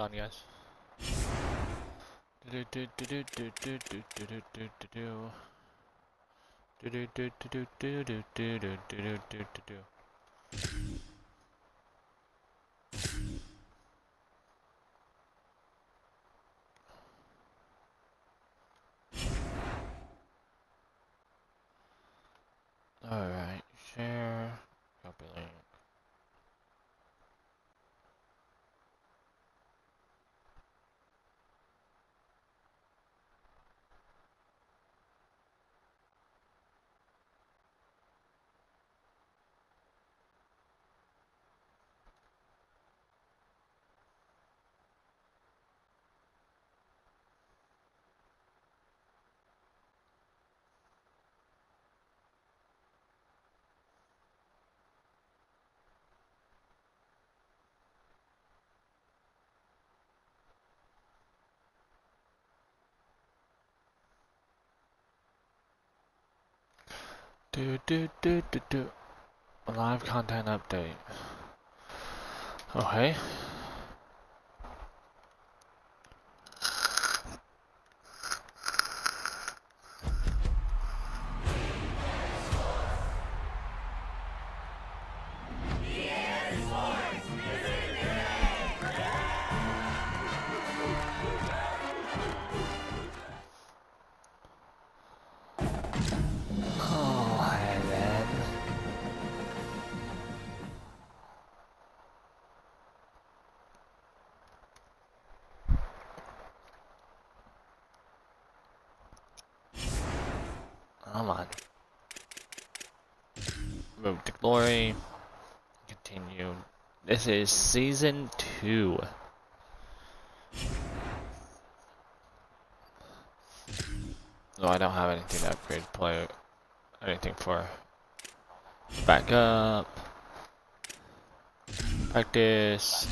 on, guys. Alright, share, copy link. Live content update. Okay. Oh, and then come on. Move to glory. Continue. This is season 2. No, I don't have anything to upgrade play. Anything for backup. Practice.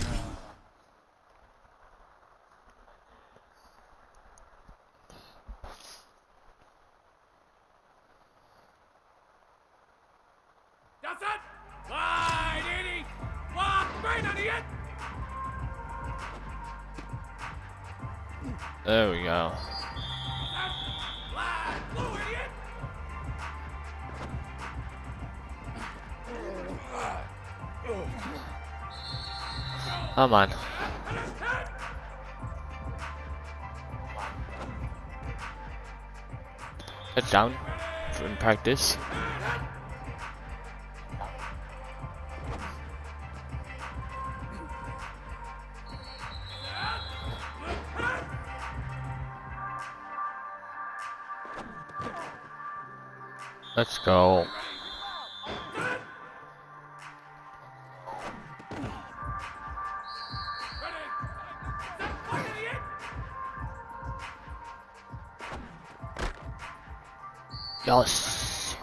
There we go. Come on. Touchdown in practice. Let's go. Yes.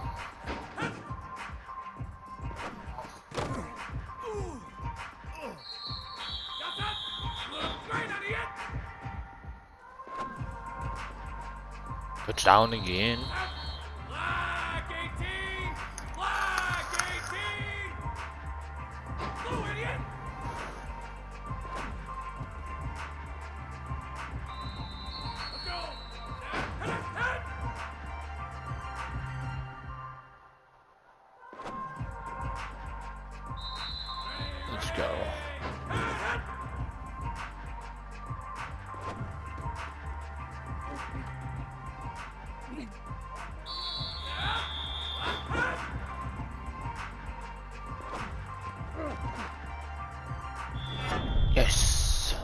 Touchdown again. Let's go. Yes.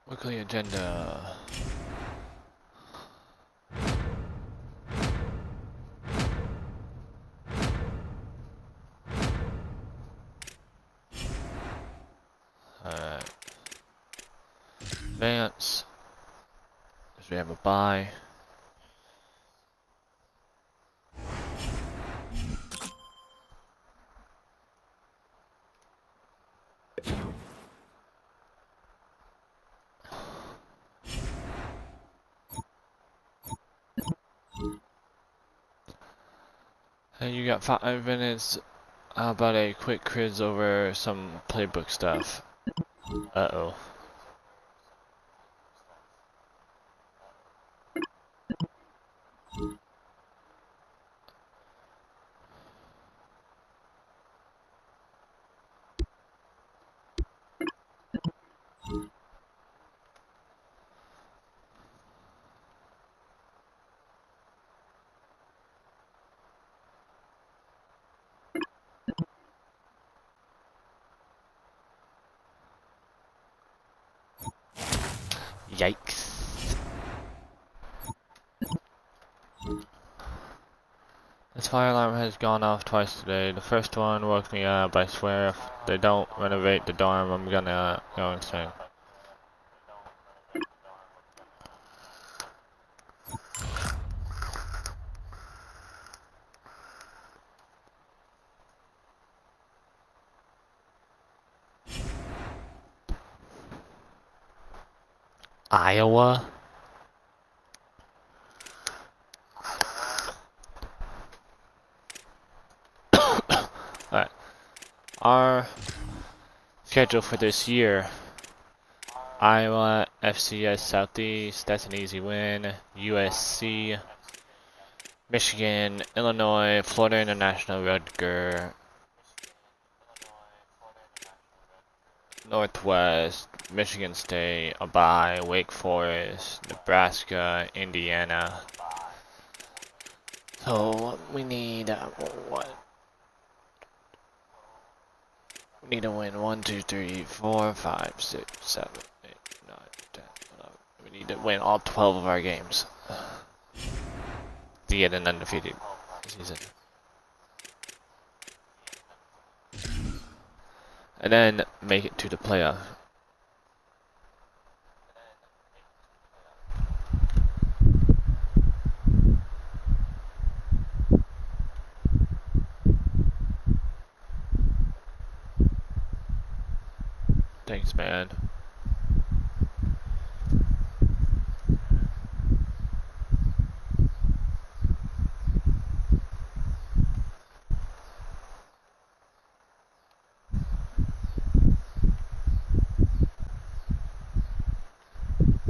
Weekly agenda. Alright. Advance. As we have a bye. And you got 5 minutes. How about a quick quiz over some playbook stuff? Uh-oh. Yikes. This fire alarm has gone off twice today. The first one woke me up. I swear if they don't renovate the dorm, I'm gonna go insane. Iowa? Alright. Our schedule for this year. Iowa, FCS Southeast, that's an easy win. USC, Michigan, Illinois, Florida International, Rutgers, Northwest, Michigan State, a bye, Wake Forest, Nebraska, Indiana. So we need what? We need to win 1, 2, 3, 4, 5, 6, 7, 8, 9, 10, 11. We need to win all 12 of our games to get an undefeated season. And then make it to the playoff. Thanks, man.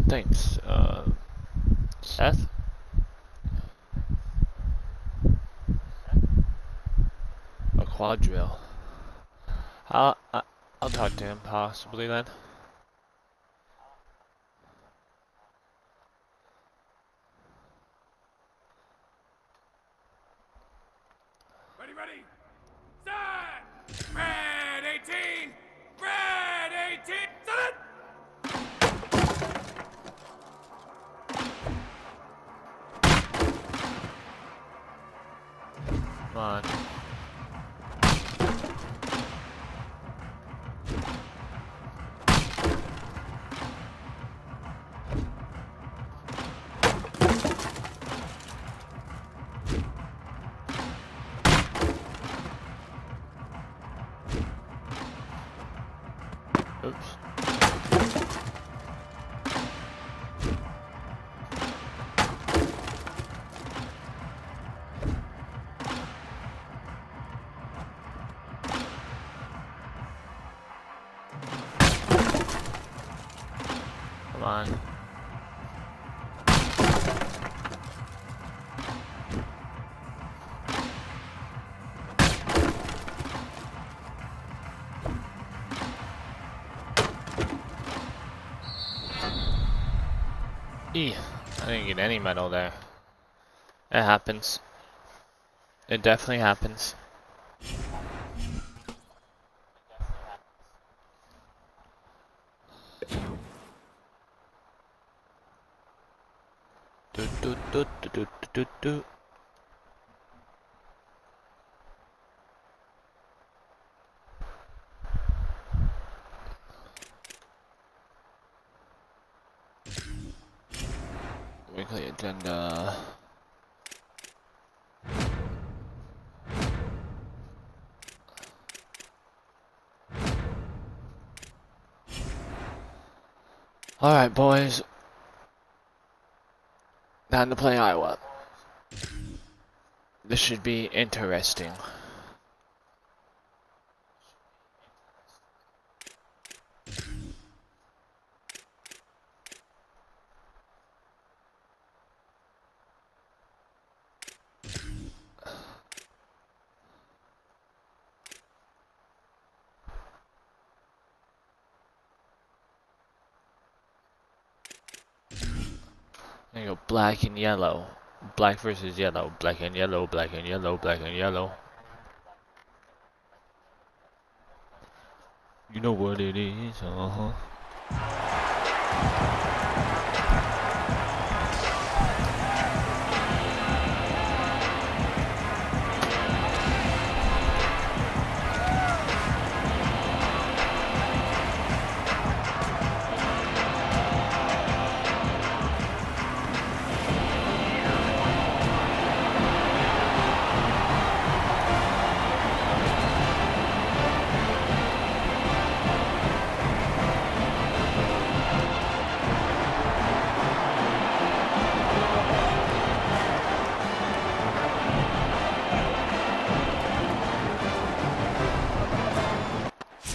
Thanks, Seth? A quadrille. I'll talk to him possibly then. Ready, set! Red 18! Red 18! Set! Come on. Oops. Come on. I didn't get any medal there. It happens. It definitely happens. Do do do do do do do. Weekly agenda. Alright, boys. Time to play Iowa. This should be interesting. There you go, black and yellow. Black versus yellow. Black and yellow, black and yellow, black and yellow. You know what it is, uh-huh.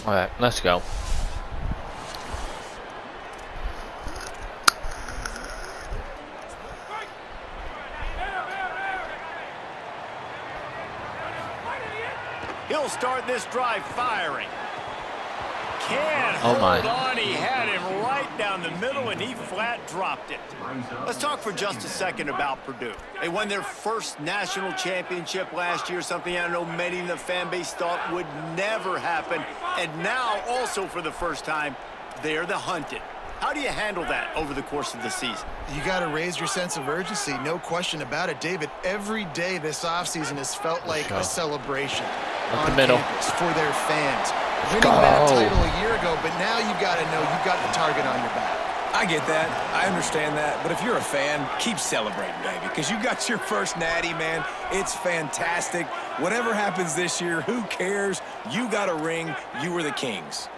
Alright, let's go. He'll start this drive firing. Can't Oh my. hold on. He had him right down the middle, and he flat dropped it. Let's talk for just a second about Purdue. They won their first national championship last year, something I know many in the fan base thought would never happen. And now, also for the first time, they're the hunted. How do you handle that over the course of the season? You got to raise your sense of urgency, no question about it. David, every day this offseason has felt like a celebration on campus for their fans. Winning that title a year ago, but now you've got to know you've got the target on your back. I get that. I understand that. But if you're a fan, keep celebrating, baby, because you got your first natty, man. It's fantastic. Whatever happens this year, who cares? You got a ring. You were the Kings.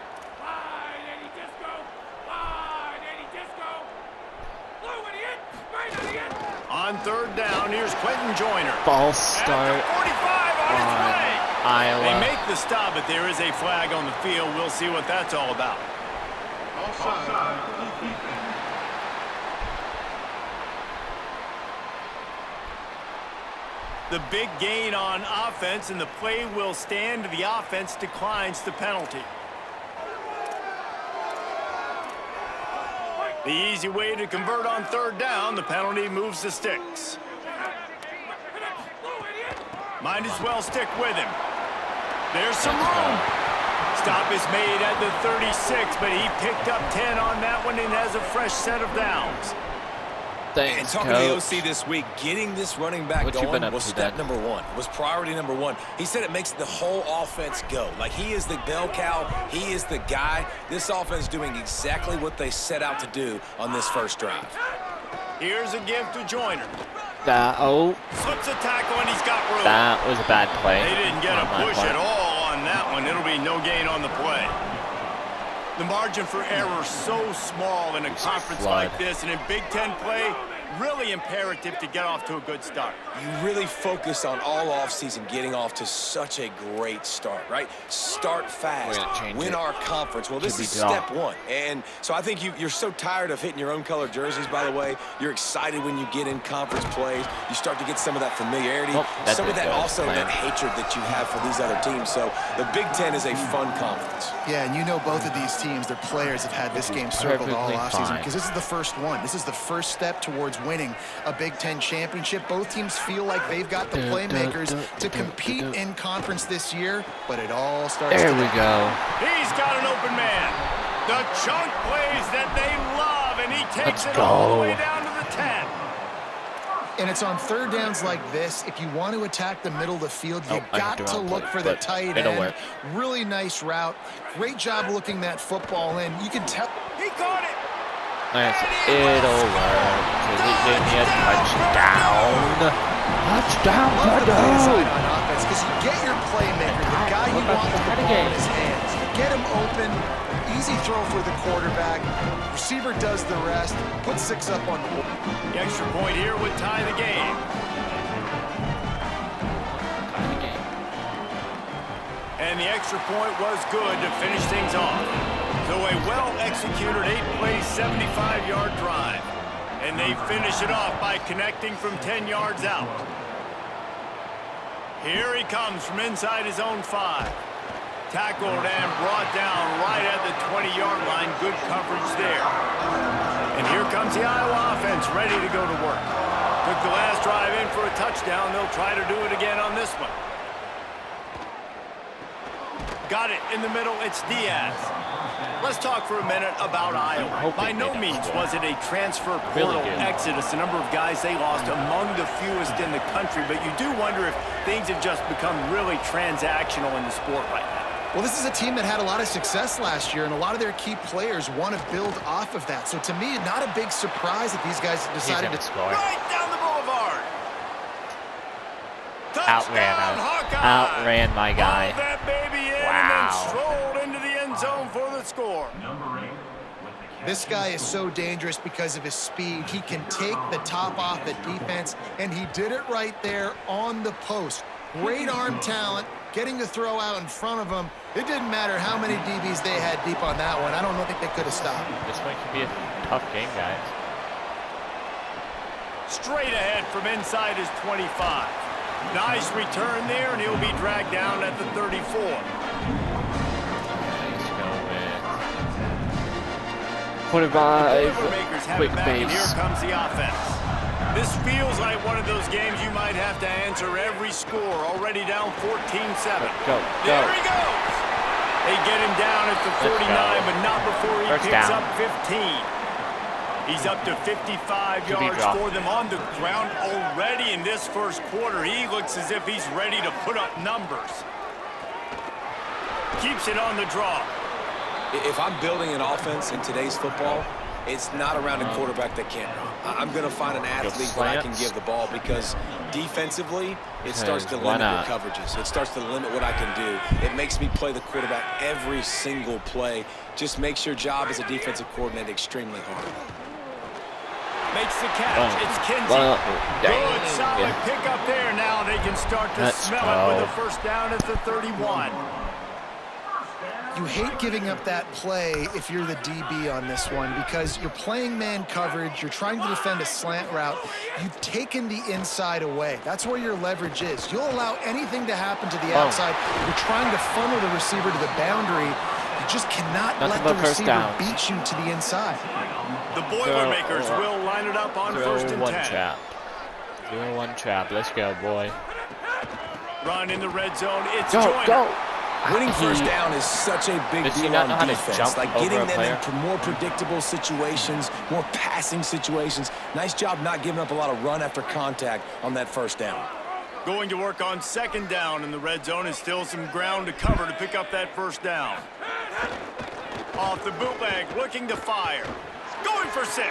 On third down, here's Quentin Joyner. False start on Iowa. They make the stop, but there is a flag on the field. We'll see what that's all about. The big gain on offense, and the play will stand. The offense declines the penalty. The easy way to convert on third down, the penalty moves the sticks. Might as well stick with him. There's some room. Stop is made at the 36, but he picked up 10 on that one and has a fresh set of downs. Thanks, and talking Coach. to the OC this week, getting this running back going was step number one, was priority number one. He said it makes the whole offense go. Like, he is the bell cow. He is the guy. This offense doing exactly what they set out to do on this first drive. Here's a give to Joyner. Slips a tackle, and he's got room. That was a bad play. They didn't get a push at all on that one. It'll be no gain on the play. The margin for error so small in a conference like this, and in Big Ten play, really imperative to get off to a good start. You really focus on all offseason getting off to such a great start, right? Start fast, win our conference. Well, this is step one. And so I think you're so tired of hitting your own color jerseys, by the way. You're excited when you get in conference plays. You start to get some of that familiarity, some of that also that hatred that you have for these other teams. So the Big Ten is a fun conference. Yeah, and you know both of these teams, their players have had this game circled all offseason because this is the first one. This is the first step towards winning a Big Ten championship. Both teams feel like they've got the playmakers to compete in conference this year, but it all starts There we go. He's got an open man. The chunk plays that they love, and he takes it all the way down to the 10. And it's on third downs like this. If you want to attack the middle of the field, you got to look for the tight end. Really nice route. Great job looking that football in. You can tell. He caught it. It'll work. Because it gave me a touchdown. Touchdown, Purdue. On offense, because you get your playmaker, the guy you want with the ball in his hands. You get him open. Easy throw for the quarterback. Receiver does the rest. Put 6 up on the board. The extra point here would tie the game. And the extra point was good to finish things off. So a well-executed 8-play, 75-yard drive. And they finish it off by connecting from 10 yards out. Here he comes from inside his own 5. Tackled and brought down right at the 20-yard line. Good coverage there. And here comes the Iowa offense ready to go to work. Took the last drive in for a touchdown. They'll try to do it again on this one. Got it in the middle. It's Diaz. Let's talk for a minute about Iowa. By no means was it a transfer portal exodus. The number of guys they lost among the fewest in the country. But you do wonder if things have just become really transactional in the sport right now. Well, this is a team that had a lot of success last year, and a lot of their key players want to build off of that. So to me, not a big surprise that these guys decided to score. Right down the boulevard. Outran my guy. That baby in and then strolled into the end zone for the score. This guy is so dangerous because of his speed. He can take the top off the defense, and he did it right there on the post. Great arm talent, getting the throw out in front of him. It didn't matter how many DBs they had deep on that one. I don't think they could have stopped. This one could be a tough game, guys. Straight ahead from inside his 25. Nice return there, and he'll be dragged down at the 34. Nice going. 45. Quick base. Here comes the offense. This feels like one of those games you might have to answer every score. Already down 14-7. Go. There he goes. They get him down at the 49, but not before he picks up 15. He's up to 55 yards for them on the ground already in this first quarter. He looks as if he's ready to put up numbers. Keeps it on the draw. If I'm building an offense in today's football, it's not around a quarterback that can't run. I'm going to find an athlete where I can give the ball, because defensively, it starts to limit your coverages. It starts to limit what I can do. It makes me play the quarterback every single play. Just makes your job as a defensive coordinator extremely hard. Makes the catch. It's Kinsey. Good, solid pick up there. Now they can start to smell it with a first down at the 31. You hate giving up that play if you're the DB on this one, because you're playing man coverage. You're trying to defend a slant route. You've taken the inside away. That's where your leverage is. You'll allow anything to happen to the outside. You're trying to funnel the receiver to the boundary. You just cannot let the receiver beat you to the inside. The Boilermakers will line it up on first and 10. Doing one trap. Let's go, boy. Run in the red zone. It's Joyner. Winning first down is such a big deal on defense. Like getting them into more predictable situations, more passing situations. Nice job not giving up a lot of run after contact on that first down. Going to work on second down in the red zone. Is still some ground to cover to pick up that first down. Off the bootleg, looking to fire. Going for 6.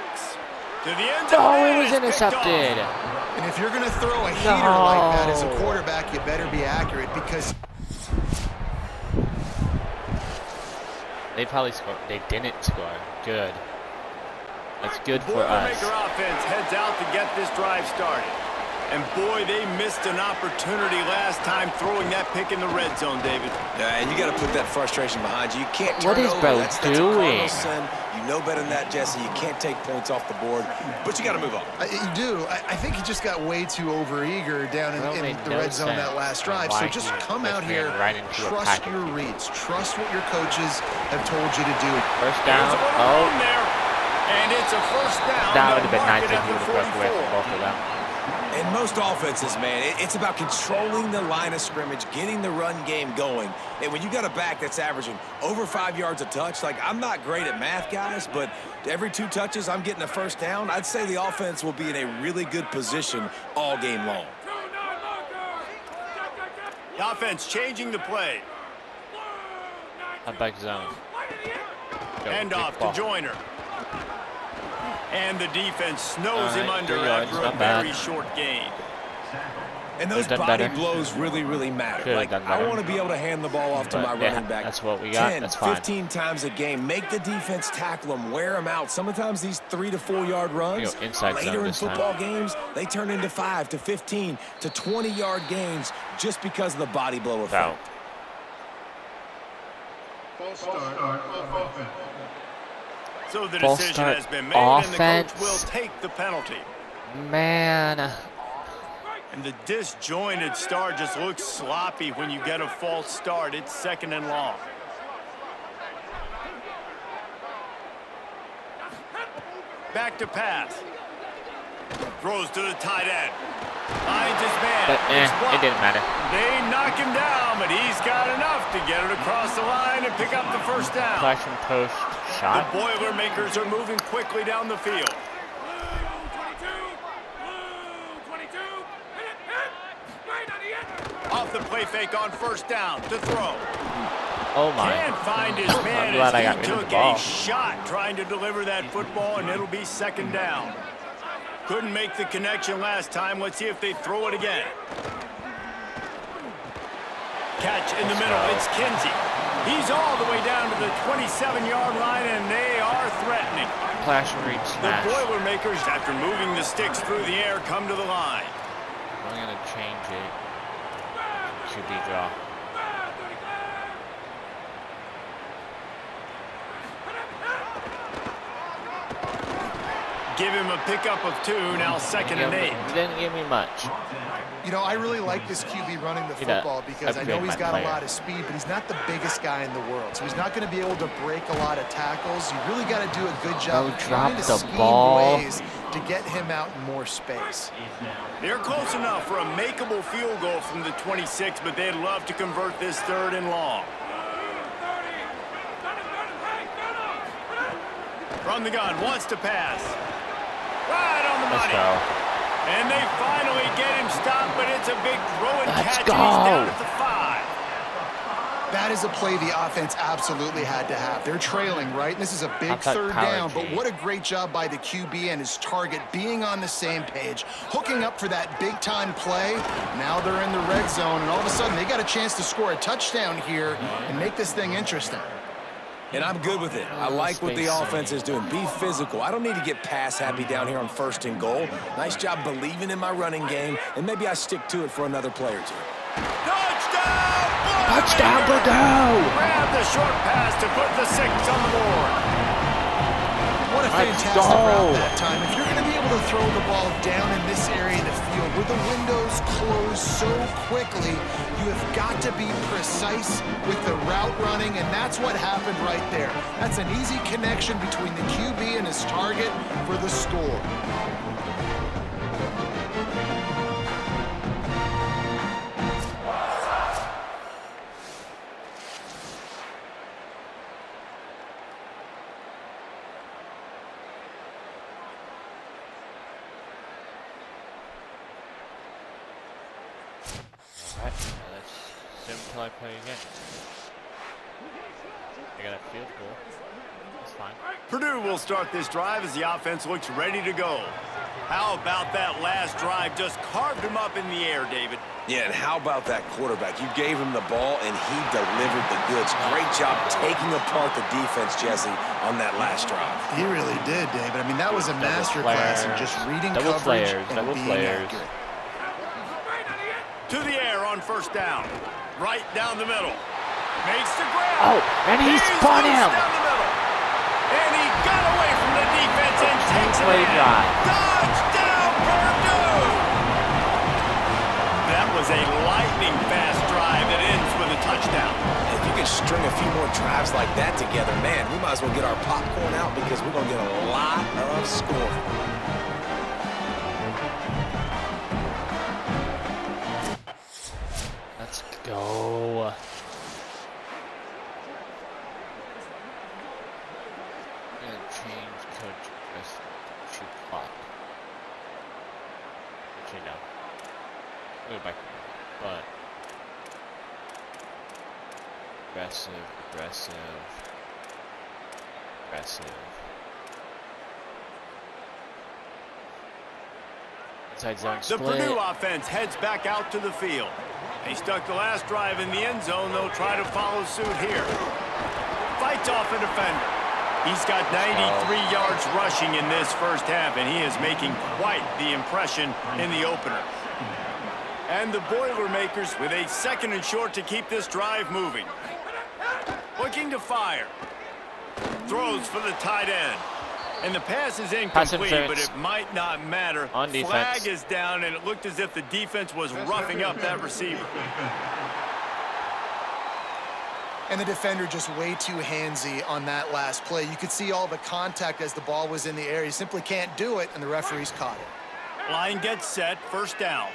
To the end zone. Oh, it was intercepted. And if you're going to throw a heater like that as a quarterback, you better be accurate, because they probably scored. They didn't score. Good. That's good for us. Boilermaker offense heads out to get this drive started. And boy, they missed an opportunity last time throwing that pick in the red zone, David. Yeah, and you got to put that frustration behind you. You can't turn over. What is Bo doing? You know better than that, Jesse. You can't take points off the board, but you got to move on. You do. I think he just got way too overeager down in the red zone that last drive. So just come out here, trust your reads, trust what your coaches have told you to do. First down. And it's a first down. That would have been nice if you would have broke away from both of them. In most offenses, man, it's about controlling the line of scrimmage, getting the run game going. And when you got a back that's averaging over 5 yards a touch, like, I'm not great at math, guys, but every 2 touches, I'm getting a first down. I'd say the offense will be in a really good position all game long. The offense changing the play. A back zone. Hand off to Joyner. And the defense snows him under after a very short gain. And those body blows really, really matter. Like, I want to be able to hand the ball off to my running back. That's what we got. 10, that's fine. 15 times a game. Make the defense tackle them, wear them out. Sometimes these 3 to 4 yard runs, later in football games, they turn into 5 to 15 to 20 yard gains just because of the body blow effect. So the False decision start has been made, and the coach offense. will take the penalty. Man. And the disjointed start just looks sloppy when you get a false start. It's 2nd and long. Back to pass. Throws to the tight end. Finds his man. But it didn't matter. They knock him down, but he's got enough to get it across the line and pick up the first down. Flash and post The shot. Boilermakers are moving quickly down the field. Off the play fake on first down to throw. Oh my. Can't find his man I'm glad I got as he rid of the took ball. a shot trying to deliver that football, and it'll be 2nd down. Couldn't make the connection last time. Let's see if they throw it again. Catch in the middle. It's Kinsey. He's all the way down to the 27-yard line, and they are threatening. Flash and read smash. The Boilermakers, after moving the sticks through the air, come to the line. I'm going to change it. QB draw. Give him a pickup of 2, now 2nd and 8. Didn't give me much. You know, I really like this QB running the football because I know he's got a lot of speed, but he's not the biggest guy in the world. So he's not going to be able to break a lot of tackles. You really got to do a good job of trying to scheme ways to get him out in more space. They're close enough for a makeable field goal from the 26, but they'd love to convert this 3rd and long. From the gun, wants to pass. Right on the money. Let's go. And they finally get him stopped, but it's a big throw and Let's catch. go. And he's down at the 5. That is a play the offense absolutely had to have. They're trailing, right? This is a big 3rd down, but what a great job by the QB and his target being on the same page, hooking up for that big-time play. Now they're in the red zone, and all of a sudden they got a chance to score a touchdown here and make this thing interesting. And I'm good with it. I like what the offense is doing. Be physical. I don't need to get pass happy down here on 1st and goal. Nice job believing in my running game, and maybe I stick to it for another play or 2. Touchdown! Touchdown, Purdue! Grab the short pass to put the 6 on the board. What a fantastic route that time. If you're going to be able to throw the ball down in this area of the field where the windows close so quickly, you have got to be precise with the route running, and that's what happened right there. That's an easy connection between the QB and his target for the score. Until I play again. I got a field goal. That's fine. Purdue will start this drive as the offense looks ready to go. How about that last drive? Just carved him up in the air, David. Yeah, and how about that quarterback? You gave him the ball, and he delivered the goods. Great job taking apart the defense, Jesse, on that last drive. He really did, David. I mean, that was a masterclass in just reading coverage and being accurate. To the air on 1st down. Right down the middle. Makes the grab. Oh, and he spun him. Down the middle. And he got away from the defense and takes it in. Touchdown, Purdue! That was a lightning fast drive that ends with a touchdown. If you can string a few more drives like that together, man, we might as well get our popcorn out because we're going to get a lot of scoring. Let's go. I'm gonna change coach to shoot clock. Actually, no. Go back, but aggressive, aggressive, aggressive. Inside zone split. The Purdue offense heads back out to the field. They stuck the last drive in the end zone. They'll try to follow suit here. Fights off a defender. He's got 93 yards rushing in this 1st half, and he is making quite the impression in the opener. And the Boilermakers with a 2nd and short to keep this drive moving. Looking to fire. Throws for the tight end. And the pass is Pass incomplete, but it might not matter. On defense. Flag is down, and it looked as if the defense was roughing up that receiver. And the defender just way too handsy on that last play. You could see all the contact as the ball was in the air. He simply can't do it, and the referee's caught it. Line gets set, first down.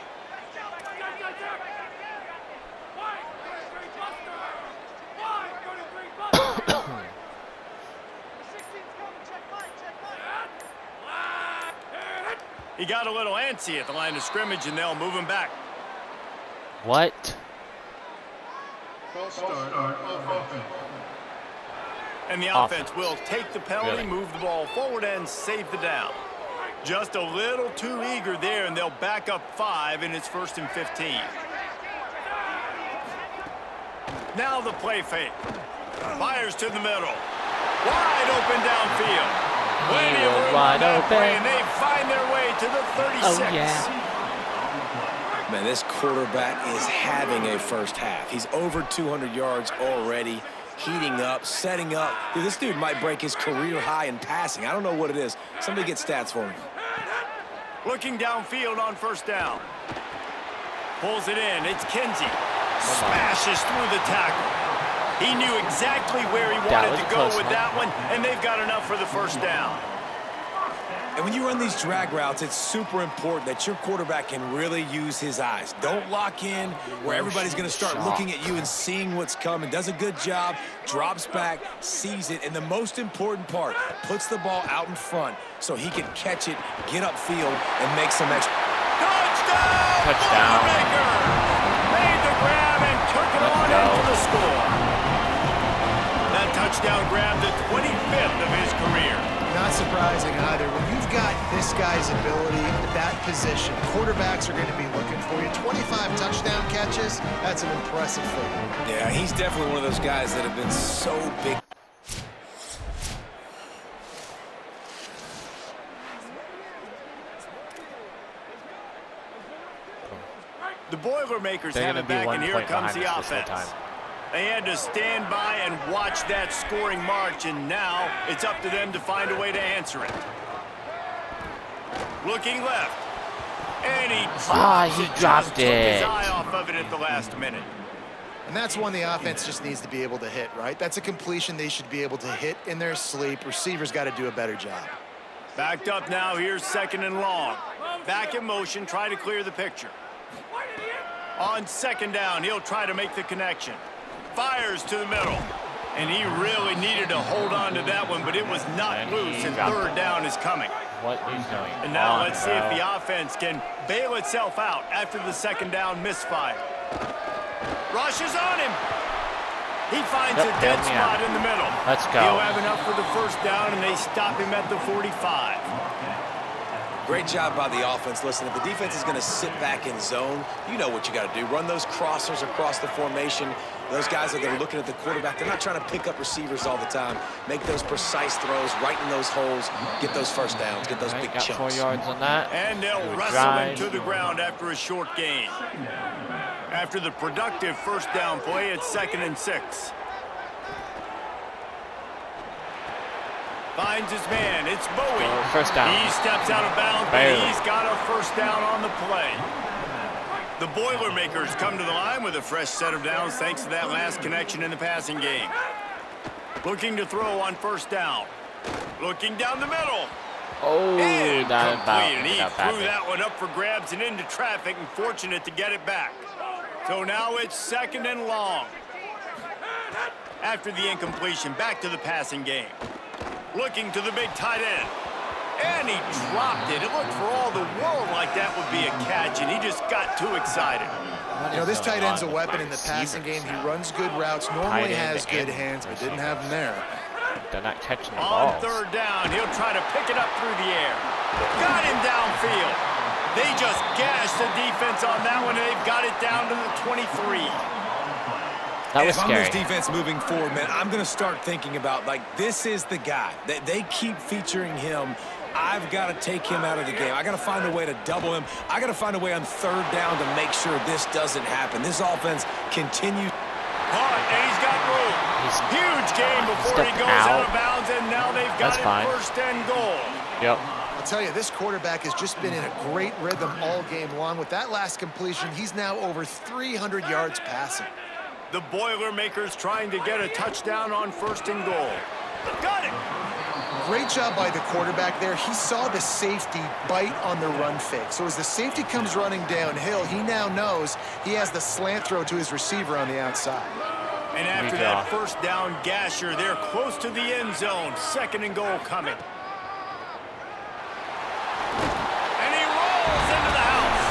He got a little antsy at the line of scrimmage, and they'll move him back. What? And the offense will take the penalty, move the ball forward, and save the down. Just a little too eager there, and they'll back up 5, and it's 1st and 15. Now the play fake. Fires to the middle. Wide open downfield. Plenty of room on that play, and they find their way to the 36. Oh, yeah. Man, this quarterback is having a first half. He's over 200 yards already, heating up, setting up. Dude, this dude might break his career high in passing. I don't know what it is. Somebody get stats for me. Looking downfield on first down. Pulls it in. It's Kinsey. Smashes through the tackle. He knew exactly where he wanted to go with that one, and they've got enough for the first down. And when you run these drag routes, it's super important that your quarterback can really use his eyes. Don't lock in where everybody's going to start looking at you and seeing what's coming. Does a good job, drops back, sees it, and the most important part, puts the ball out in front so he can catch it, get upfield, and make some extra. Touchdown! Touchdown. Made the grab and took it on into the score. That touchdown grabbed the 25th of his career. Not surprising either. When you've got this guy's ability at that position, quarterbacks are going to be looking for you. 25 touchdown catches, that's an impressive figure. Yeah, he's definitely one of those guys that have been so big. The Boilermakers have it back, and here comes the offense. They had to stand by and watch that scoring march, and now it's up to them to find a way to answer it. Looking left. And he dropped it. Took his eye off of it at the last minute. And that's one the offense just needs to be able to hit, right? That's a completion they should be able to hit in their sleep. Receivers got to do a better job. Backed up now, here's 2nd and long. Back in motion, try to clear the picture. On 2nd down, he'll try to make the connection. Fires to the middle. And he really needed to hold on to that one, but it was not loose, and 3rd down is coming. What is going on? And now let's see if the offense can bail itself out after the 2nd down misfire. Rushes on him. He finds a dead spot in the middle. Let's go. He'll have enough for the 1st down, and they stop him at the 45. Great job by the offense. Listen, if the defense is going to sit back in zone, you know what you got to do. Run those crossers across the formation. Those guys that are looking at the quarterback, they're not trying to pick up receivers all the time. Make those precise throws, right in those holes, get those first downs, get those big got chunks. 4 yards on that. And they'll wrestle him to the ground after a short gain. After the productive 1st down play, it's 2nd and 6. Finds his man. It's Bowie. First down. He steps out of bounds, but he's got a 1st down on the play. The Boilermakers come to the line with a fresh set of downs thanks to that last connection in the passing game. Looking to throw on 1st down. Looking down the middle. Oh, and he threw that one up for grabs and into traffic, and fortunate to get it back. So now it's 2nd and long. After the incompletion, back to the passing game. Looking to the big tight end. And he dropped it. It looked for all the world like that would be a catch, and he just got too excited. You know, this tight end's a weapon in the passing game. He runs good routes, normally has good hands, but didn't have them there. They're not catching the On balls. 3rd down, he'll try to pick it up through the air. Got him downfield. They just gashed the defense on that one, and they've got it down to the 23. That was if scary. I'm this defense moving forward, man, I'm going to start thinking about, like, this is the guy. They keep featuring him. I've got to take him out of the game. I got to find a way to double him. I got to find a way on 3rd down to make sure this doesn't happen. This offense continues. caught, and he's got room. Huge gain before he goes out of bounds, and now they've got it first and goal. Yep. I'll tell you, this quarterback has just been in a great rhythm all game long. With that last completion, he's now over 300 yards passing. The Boilermakers trying to get a touchdown on first and goal. Got it! Great job by the quarterback there. He saw the safety bite on the run fake. So as the safety comes running downhill, he now knows he has the slant throw to his receiver on the outside. And after that first down gasher, they're close to the end zone. Second and goal coming. And he rolls into the house.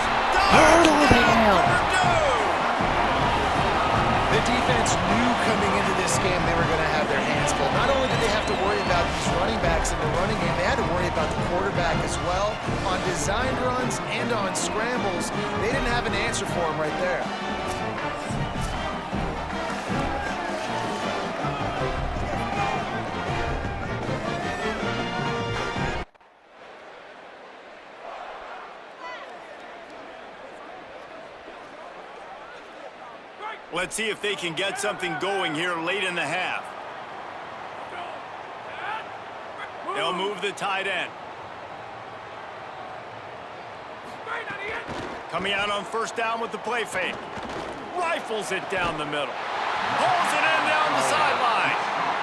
The defense knew coming into this game they were going to have their hands full. Not only did they have to worry about these running backs in the running game, they had to worry about the quarterback as well. On designed runs and on scrambles, they didn't have an answer for him right there. Let's see if they can get something going here late in the half. They'll move the tight end. Coming out on first down with the play fake. Rifles it down the middle. Pulls it in down the sideline.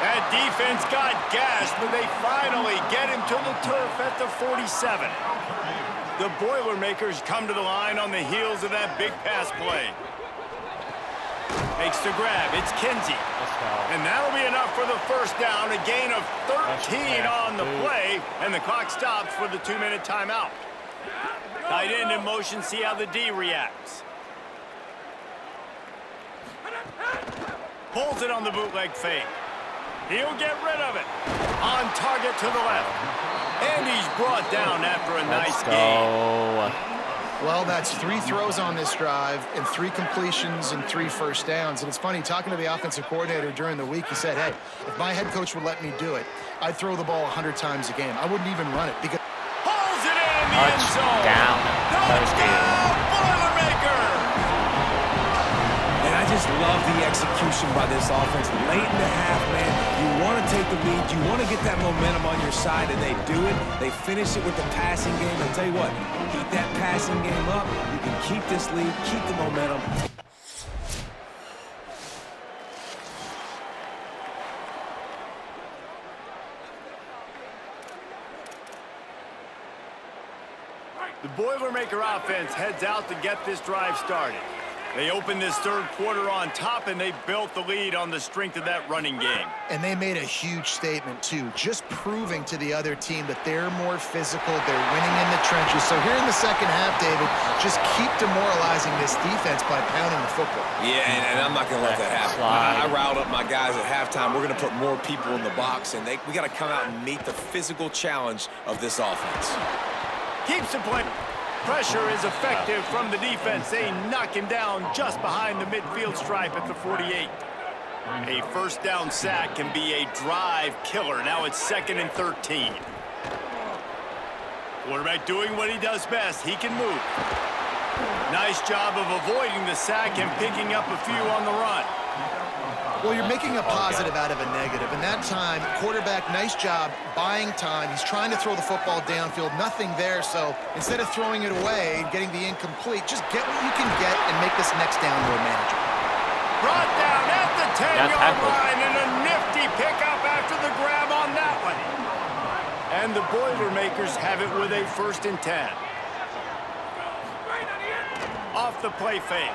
That defense got gashed, but they finally get him to the turf at the 47. The Boilermakers come to the line on the heels of that big pass play. Makes the grab. It's Kinsey. And that'll be enough for the first down. A gain of 13 on the play. And the clock stops for the 2-minute timeout. Tight end in motion. See how the D reacts. Pulls it on the bootleg fake. He'll get rid of it. On target to the left. And he's brought down after a nice gain. Well, that's 3 throws on this drive and 3 completions and 3 first downs. And it's funny, talking to the offensive coordinator during the week, he said, hey, if my head coach would let me do it, I'd throw the ball 100 times a game. I wouldn't even run it because... Pulls it in the end zone. Touchdown, Boilermaker! And I just love the execution by this offense. Late in the half, man, you want to take the lead. You want to get that momentum on your side, and they do it. They finish it with the passing game. I'll tell you what, keep that passing game up. You can keep this lead, keep the momentum. The Boilermaker offense heads out to get this drive started. They opened this third quarter on top, and they built the lead on the strength of that running game. And they made a huge statement, too, just proving to the other team that they're more physical, they're winning in the trenches. So here in the second half, David, just keep demoralizing this defense by pounding the football. Yeah, and I'm not going to let that happen. I riled up my guys at halftime. We're going to put more people in the box, and we got to come out and meet the physical challenge of this offense. Keeps the play. Pressure is effective from the defense. They knock him down just behind the midfield stripe at the 48. A first down sack can be a drive killer. Now it's 2nd and 13. Quarterback doing what he does best. He can move. Nice job of avoiding the sack and picking up a few on the run. Well, you're making a positive out of a negative. And that time, quarterback, nice job buying time. He's trying to throw the football downfield. Nothing there. So instead of throwing it away and getting the incomplete, just get what you can get and make this next down more manageable. Brought down at the 10-yard line, and a nifty pickup after the grab on that one. And the Boilermakers have it with a 1st and 10. Off the play fake.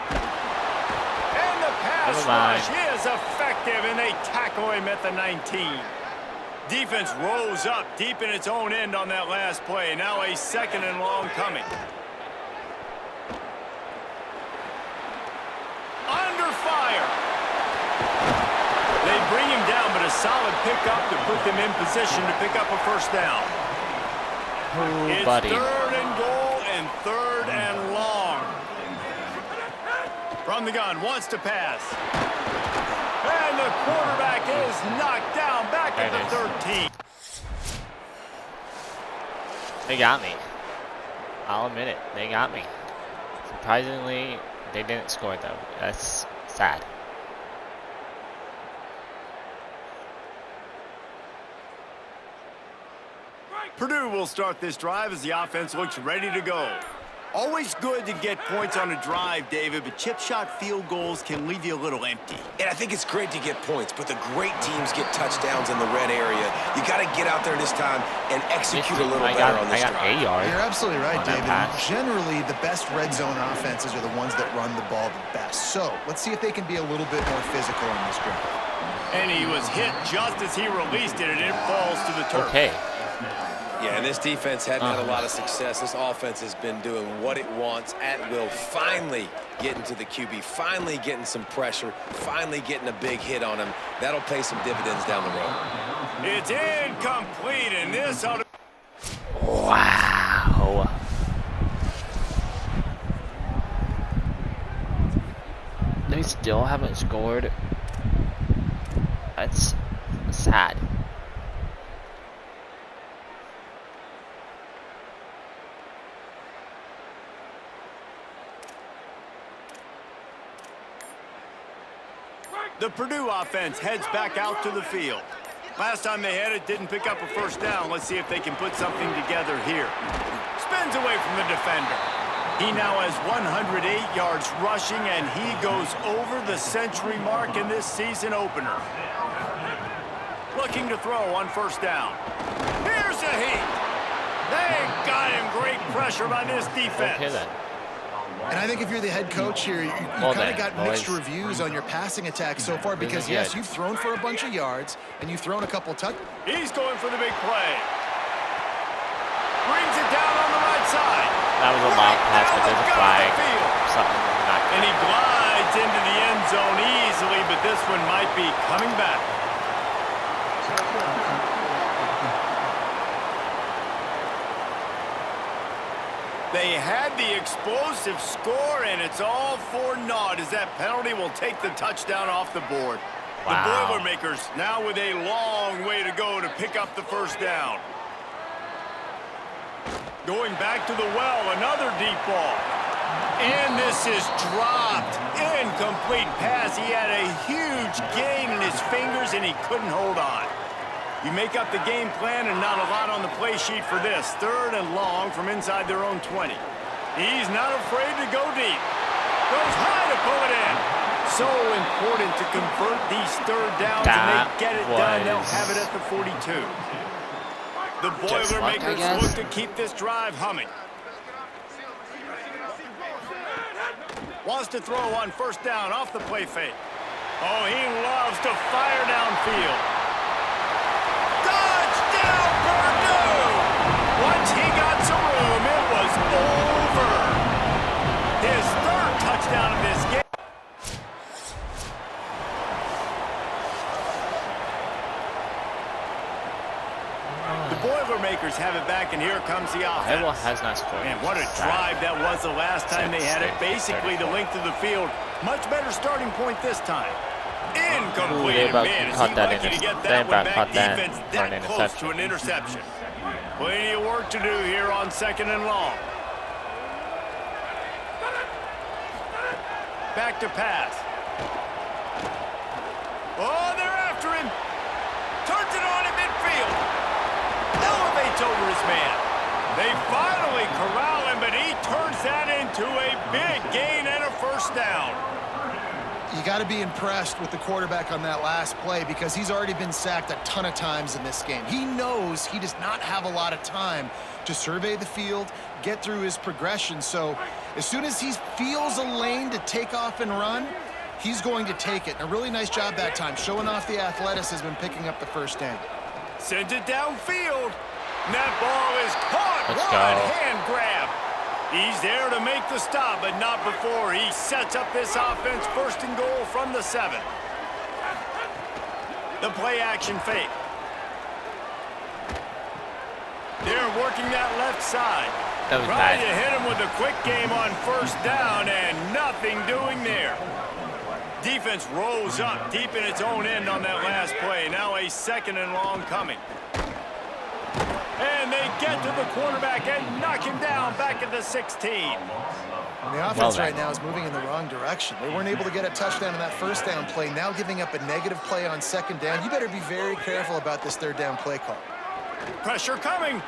And the pass rush is effective, and they tackle him at the 19. Defense rose up deep in its own end on that last play. Now a 2nd and long coming. Under fire. They bring him down, but a solid pickup to put them in position to pick up a first down. It's 3rd and goal and 3rd and long. From the gun, wants to pass. And the quarterback is knocked down back at the 13. They got me. I'll admit it. They got me. Surprisingly, they didn't score, though. That's sad. Purdue will start this drive as the offense looks ready to go. Always good to get points on a drive, David, but chip shot field goals can leave you a little empty. And I think it's great to get points, but the great teams get touchdowns in the red area. You got to get out there this time and execute a little better on this drive. I got 8 yards. You're absolutely right, David. Generally, the best red zone offenses are the ones that run the ball the best. So let's see if they can be a little bit more physical on this drive. And he was hit just as he released it, and it falls to the turf. Okay. Yeah, and this defense hadn't had a lot of success. This offense has been doing what it wants at will. Finally getting to the QB, finally getting some pressure, finally getting a big hit on him. That'll pay some dividends down the road. It's incomplete, and this ought to... Wow. They still haven't scored. That's sad. The Purdue offense heads back out to the field. Last time they had it, didn't pick up a first down. Let's see if they can put something together here. Spins away from the defender. He now has 108 yards rushing, and he goes over the century mark in this season opener. Looking to throw on first down. Here's a heat. They got him. Great pressure by this defense. Okay, then. And I think if you're the head coach here, you kind of got mixed reviews on your passing attack so far because, yes, you've thrown for a bunch of yards and you've thrown a couple touchdowns. He's going for the big play. Brings it down on the right side. That was a long pass, but there's a flag. Something not good. And he glides into the end zone easily, but this one might be coming back. They had the explosive score, and it's all for naught as that penalty will take the touchdown off the board. Wow. The Boilermakers now with a long way to go to pick up the first down. Going back to the well, another deep ball. And this is dropped. Incomplete pass. He had a huge gain in his fingers, and he couldn't hold on. You make up the game plan and not a lot on the play sheet for this. 3rd and long from inside their own 20. He's not afraid to go deep. Goes high to pull it in. So important to convert these 3rd downs and they get it done. They'll have it at the 42. The Boilermakers look to keep this drive humming. Wants to throw on first down off the play fake. Oh, he loves to fire downfield. Touchdown, Purdue! Once he got some room, it was over. His 3rd touchdown of this game. The Boilermakers have it back, and here comes the offense. Iowa has not scored. And what a drive that was the last time they had it. Basically the length of the field. Much better starting point this time. Incomplete. Man, is he lucky to get that one back. Defense that close to an interception. Plenty of work to do here on 2nd and long. Back to pass. Oh, they're after him. Turns it on in midfield. Elevates over his man. They finally corral him, but he turns that into a big gain and a first down. You got to be impressed with the quarterback on that last play because he's already been sacked a ton of times in this game. He knows he does not have a lot of time to survey the field, get through his progression. So as soon as he feels a lane to take off and run, he's going to take it. And a really nice job that time, showing off the athleticism and picking up the first down. Sends it downfield. And that ball is caught. Let's One go. hand grab. He's there to make the stop, but not before he sets up this offense. 1st and goal from the 7. The play action fake. They're working that left side. That was Trying bad. to hit him with a quick game on first down, and nothing doing there. Defense rolls up deep in its own end on that last play. Now a 2nd and long coming. And they get to the quarterback and knock him down back at the 16. And the offense right now is moving in the wrong direction. They weren't able to get a touchdown on that first down play. Now giving up a negative play on 2nd down. You better be very careful about this 3rd down play call. Pressure coming.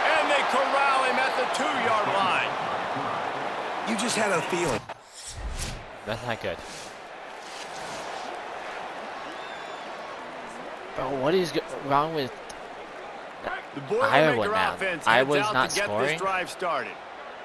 And they corral him at the 2-yard line. You just had a feeling. That's not good. Bro, what is wrong with Iowa now? Iowa's not scoring. This drive started.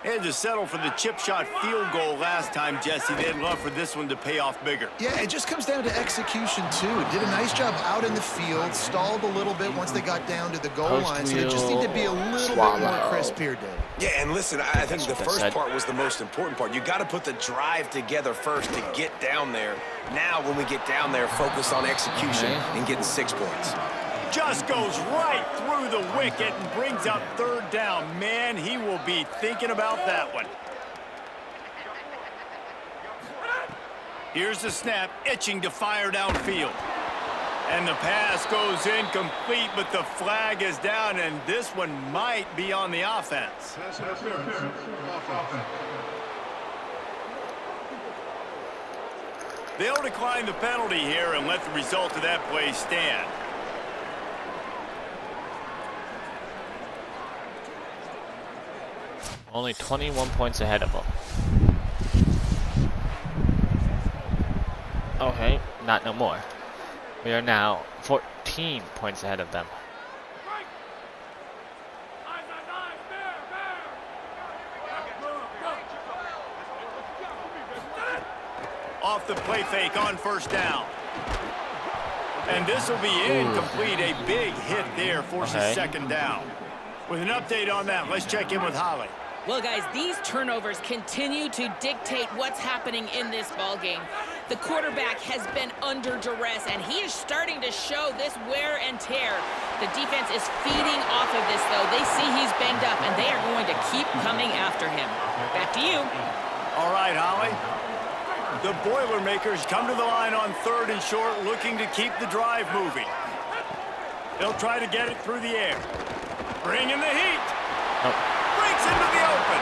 They had to settle for the chip shot field goal last time, Jesse. They'd love for this one to pay off bigger. Yeah, it just comes down to execution, too. Did a nice job out in the field, stalled a little bit once they got down to the goal line, so they just need to be a little bit more crisp here, Dave. Yeah, and listen, I think the first part was the most important part. You got to put the drive together first to get down there. Now, when we get down there, focus on execution and getting 6 points. Just goes right through the wicket and brings up 3rd down. Man, he will be thinking about that one. Here's the snap, itching to fire downfield. And the pass goes incomplete, but the flag is down, and this one might be on the offense. They'll decline the penalty here and let the result of that play stand. Only 21 points ahead of them. Okay, not no more. We are now 14 points ahead of them. Off the play fake on 1st down. And this will be incomplete. A big hit there forces 2nd down. With an update on that, let's check in with Holly. Well, guys, these turnovers continue to dictate what's happening in this ballgame. The quarterback has been under duress, and he is starting to show this wear and tear. The defense is feeding off of this, though. They see he's banged up, and they are going to keep coming after him. Back to you. All right, Holly. The Boilermakers come to the line on 3rd and short, looking to keep the drive moving. They'll try to get it through the air. Bring in the heat. Breaks into the open.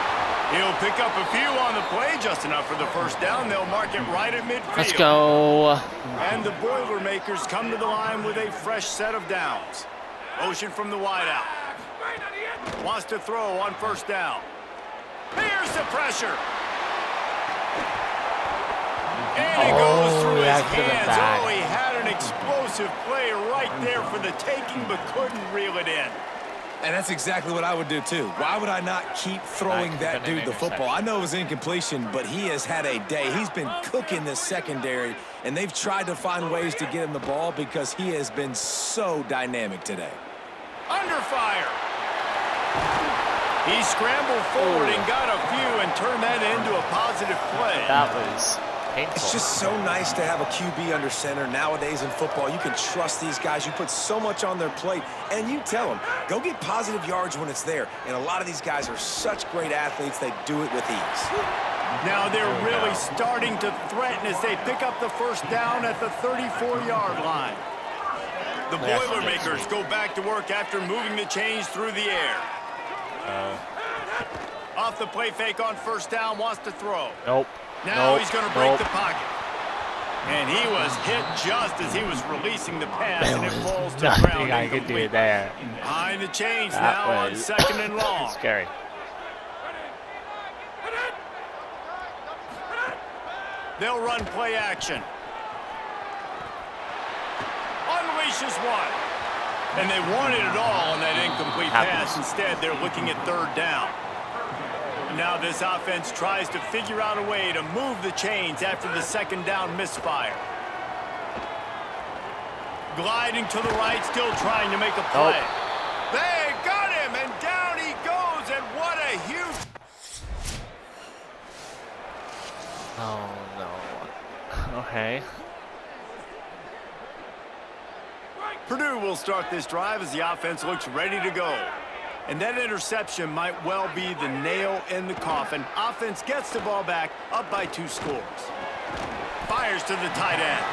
He'll pick up a few on the play, just enough for the 1st down. They'll mark it right at midfield. Let's go. And the Boilermakers come to the line with a fresh set of downs. Motion from the wideout. Wants to throw on 1st down. Here's the pressure. And he goes through his hands. Oh, he had an explosive play right there for the taking, but couldn't reel it in. And that's exactly what I would do, too. Why would I not keep throwing that dude the football? I know it was incompletion, but he has had a day. He's been cooking this secondary, and they've tried to find ways to get him the ball because he has been so dynamic today. Under fire. He scrambled forward and got a few and turned that into a positive play. That was painful. It's just so nice to have a QB under center. Nowadays in football, you can trust these guys. You put so much on their plate, and you tell them, go get positive yards when it's there. And a lot of these guys are such great athletes, they do it with ease. Now they're really starting to threaten as they pick up the 1st down at the 34-yard line. The Boilermakers go back to work after moving the chains through the air. Off the play fake on 1st down, wants to throw. Nope. Now he's going to break the pocket. And he was hit just as he was releasing the pass, and it falls to the ground. Nothing I could do there. Behind the chains now on 2nd and long. Scary. They'll run play action. Unleashes one. And they wanted it all on that incomplete pass. Instead, they're looking at 3rd down. Now this offense tries to figure out a way to move the chains after the 2nd down misfire. Gliding to the right, still trying to make a play. They got him, and down he goes, and what a huge... Oh, no. Okay. Purdue will start this drive as the offense looks ready to go. And that interception might well be the nail in the coffin. Offense gets the ball back, up by 2 scores. Fires to the tight end.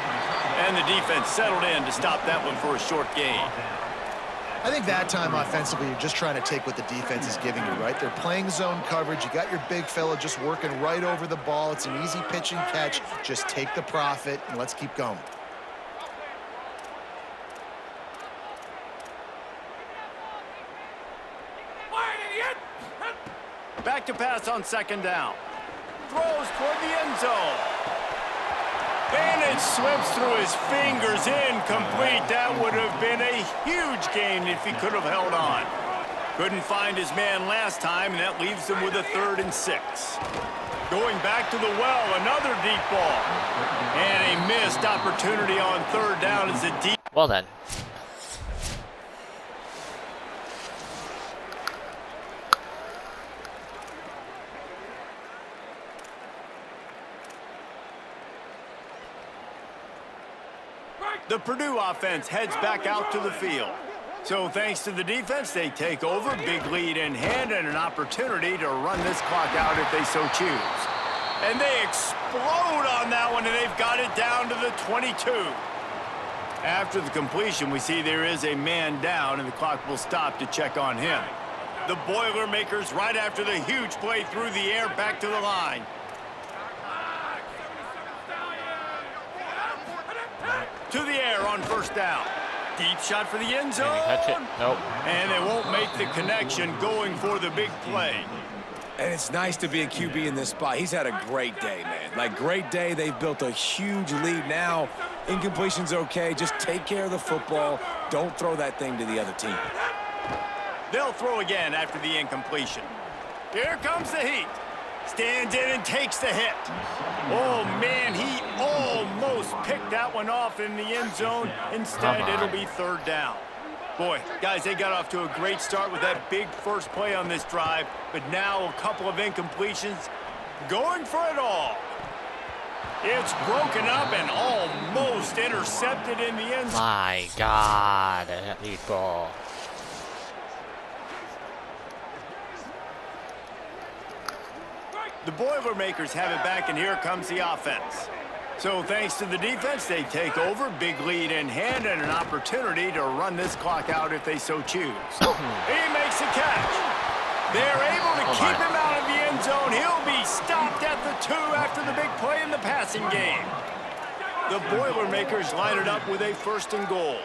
And the defense settled in to stop that one for a short gain. I think that time offensively, you're just trying to take what the defense is giving you, right? They're playing zone coverage. You got your big fella just working right over the ball. It's an easy pitch and catch. Just take the profit, and let's keep going. to pass on second down. Throws toward the end zone. And it slips through his fingers, incomplete. That would have been a huge gain if he could have held on. Couldn't find his man last time, and that leaves him with a 3rd and 6. Going back to the well, another deep ball. And a missed opportunity on 3rd down as a deep. Well then. The Purdue offense heads back out to the field. So thanks to the defense, they take over, big lead in hand, and an opportunity to run this clock out if they so choose. And they explode on that one, and they've got it down to the 22. After the completion, we see there is a man down, and the clock will stop to check on him. The Boilermakers, right after the huge play through the air, back to the line. To the air on 1st down. Deep shot for the end zone. Catch it? Nope. And they won't make the connection going for the big play. And it's nice to be a QB in this spot. He's had a great day, man. Like, great day. They've built a huge lead now. Incompletion's okay. Just take care of the football. Don't throw that thing to the other team. They'll throw again after the incompletion. Here comes the heat. Stands in and takes the hit. Oh, man, he almost picked that one off in the end zone. Instead, it'll be 3rd down. Boy, guys, they got off to a great start with that big first play on this drive, but now a couple of incompletions, going for it all. It's broken up and almost intercepted in the end zone. My God, that lead ball. The Boilermakers have it back, and here comes the offense. So thanks to the defense, they take over, big lead in hand, and an opportunity to run this clock out if they so choose. He makes a catch. They're able to keep him out of the end zone. He'll be stopped at the 2 after the big play in the passing game. The Boilermakers line it up with a 1st and goal.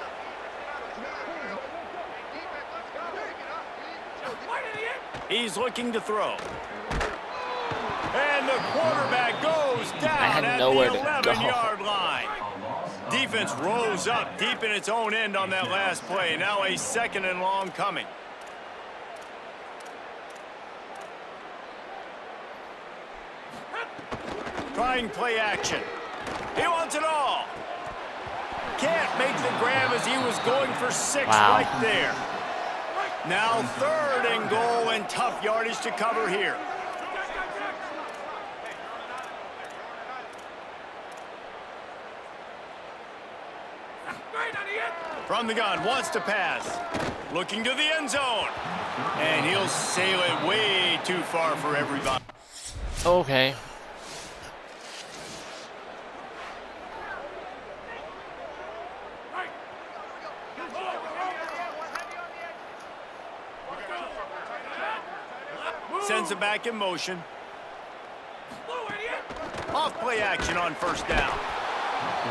He's looking to throw. And the quarterback goes down at the 11-yard line. Defense rose up deep in its own end on that last play. Now a 2nd and long coming. Trying play action. He wants it all. Can't make the grab as he was going for 6 right there. Now 3rd and goal, and tough yardage to cover here. From the gun, wants to pass. Looking to the end zone. And he'll sail it way too far for everybody. Okay. Sends it back in motion. Off play action on 1st down.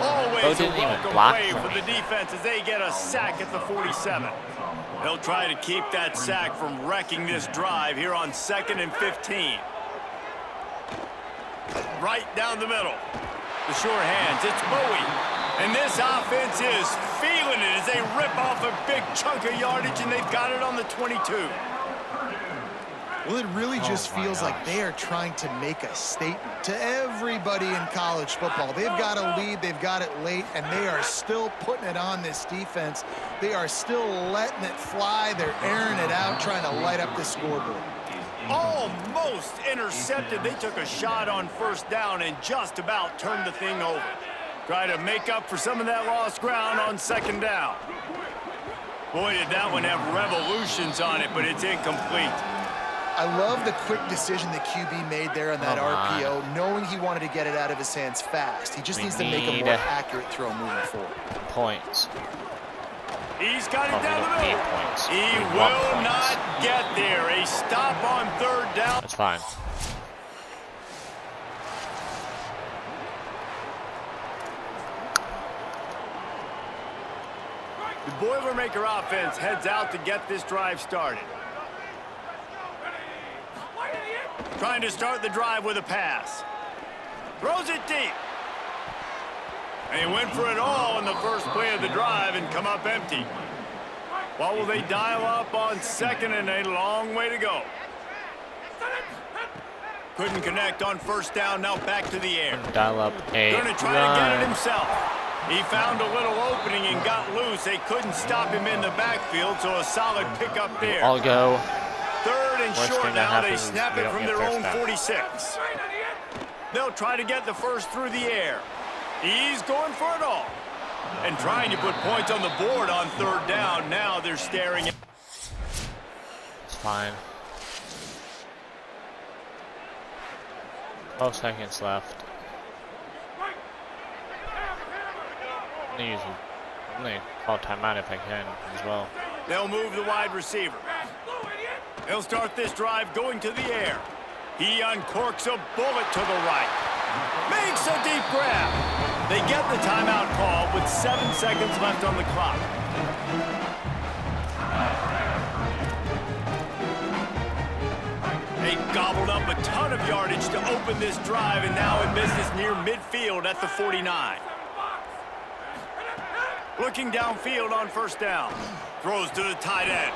Always a welcome play for the defense as they get a sack at the 47. They'll try to keep that sack from wrecking this drive here on 2nd and 15. Right down the middle. The sure hands, it's Bowie. And this offense is feeling it as they rip off a big chunk of yardage, and they've got it on the 22. Well, it really just feels like they are trying to make a statement to everybody in college football. They've got a lead, they've got it late, and they are still putting it on this defense. They are still letting it fly. They're airing it out, trying to light up the scoreboard. Almost intercepted. They took a shot on 1st down and just about turned the thing over. Try to make up for some of that lost ground on 2nd down. Boy, did that one have revolutions on it, but it's incomplete. I love the quick decision the QB made there on that RPO, knowing he wanted to get it out of his hands fast. He just needs to make a more accurate throw moving forward. Points. He's got it down the middle. He will not get there. A stop on 3rd down. That's fine. The Boilermaker offense heads out to get this drive started. Trying to start the drive with a pass. Throws it deep. And he went for it all in the first play of the drive and come up empty. What will they dial up on second and a long way to go? Couldn't connect on first down, now back to the air. Dial up a Gonna try to get it himself. He found a little opening and got loose. They couldn't stop him in the backfield, so a solid pickup there. I'll go. Third and short now, they snap it from their own down. 46. They'll try to get the first through the air. He's going for it all. And trying to put points on the board on third down. Now they're staring at... It's fine. 12 seconds left. I'm gonna call timeout if I can as well. They'll move the wide receiver. They'll start this drive going to the air. He uncorks a bullet to the right. Makes a deep grab. They get the timeout call with 7 seconds left on the clock. They gobbled up a ton of yardage to open this drive, and now in business near midfield at the 49. Looking downfield on first down. Throws to the tight end.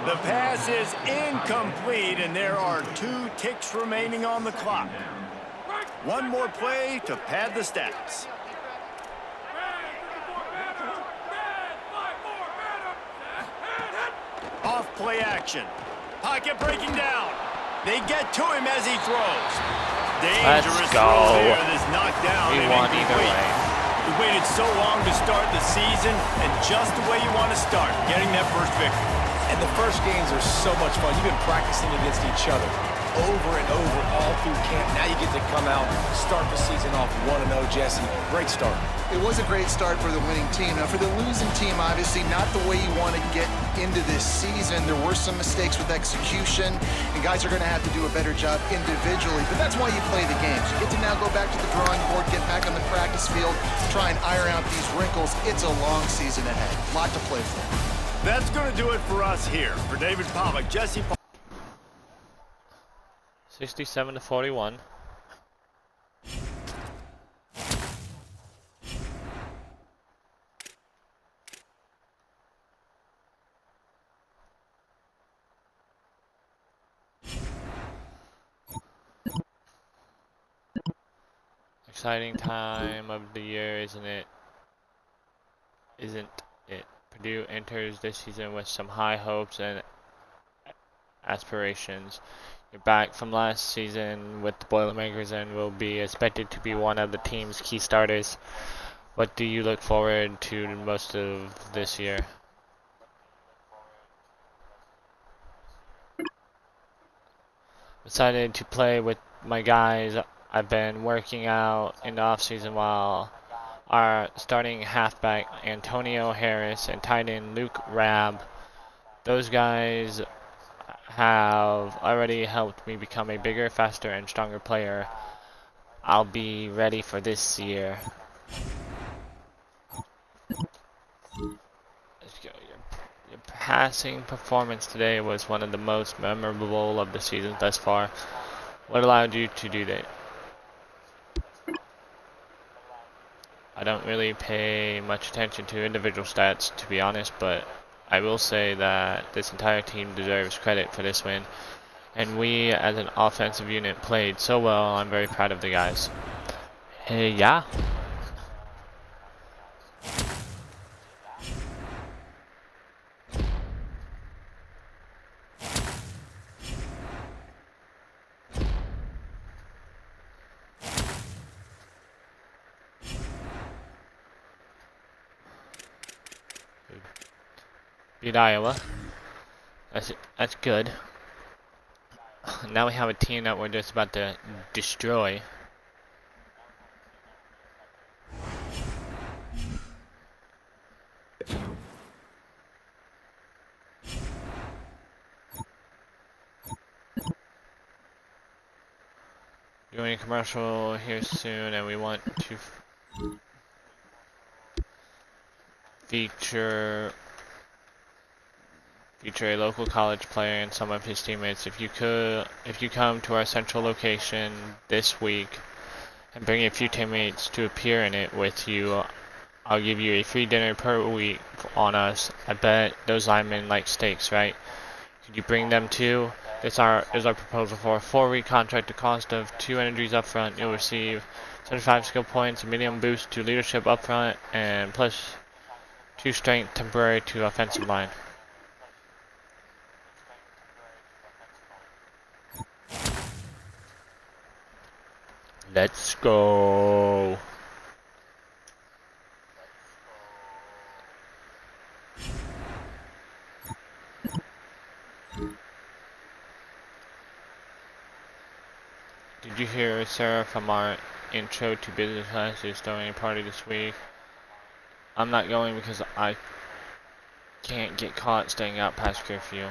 The pass is incomplete, and there are 2 ticks remaining on the clock. One more play to pad the stats. Off play action. Pocket breaking down. They get to him as he throws. Dangerous throw there that's knocked down. We won either way. You waited so long to start the season, and just the way you want to start, getting that first victory. And the first games are so much fun. You've been practicing against each other over and over all through camp. Now you get to come out, start the season off 1-0, Jesse. Great start. It was a great start for the winning team. Now, for the losing team, obviously not the way you want to get into this season. There were some mistakes with execution, and guys are going to have to do a better job individually. But that's why you play the games. You get to now go back to the drawing board, get back on the practice field, try and iron out these wrinkles. It's a long season ahead. A lot to play for. That's going to do it for us here. For David Pollack, Jesse 67-41. Exciting time of the year, isn't it? Isn't it? Purdue enters this season with some high hopes and aspirations. You're back from last season with the Boilermakers and will be expected to be one of the team's key starters. What do you look forward to most of this year? Excited to play with my guys. I've been working out in the offseason while our starting halfback Antonio Harris and tight end Luke Rabb. Those guys have already helped me become a bigger, faster, and stronger player. I'll be ready for this year. Let's go. Your passing performance today was one of the most memorable of the season thus far. What allowed you to do that? I don't really pay much attention to individual stats, to be honest, but I will say that this entire team deserves credit for this win, and we as an offensive unit played so well. I'm very proud of the guys. Hey, yeah. Beat Iowa. That's good. Now we have a team that we're just about to destroy. Doing a commercial here soon, and we want to feature feature a local college player and some of his teammates. If you come to our central location this week and bring a few teammates to appear in it with you, I'll give you a free dinner per week on us. I bet those linemen like steaks, right? Could you bring them too? This is our proposal for a 4-week contract. The cost of 2 energies up front. You'll receive 75 skill points, a medium boost to leadership up front, and plus 2 strength temporary to offensive line. Let's go. Did you hear Sarah from our intro to business class is throwing a party this week? I'm not going because I can't get caught staying out past curfew.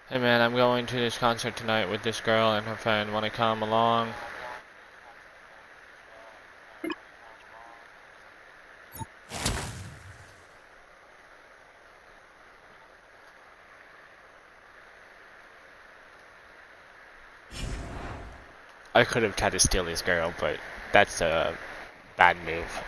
Hey man, I'm going to this concert tonight with this girl and her friend. Wanna come along? I could have tried to steal this girl, but that's a bad move.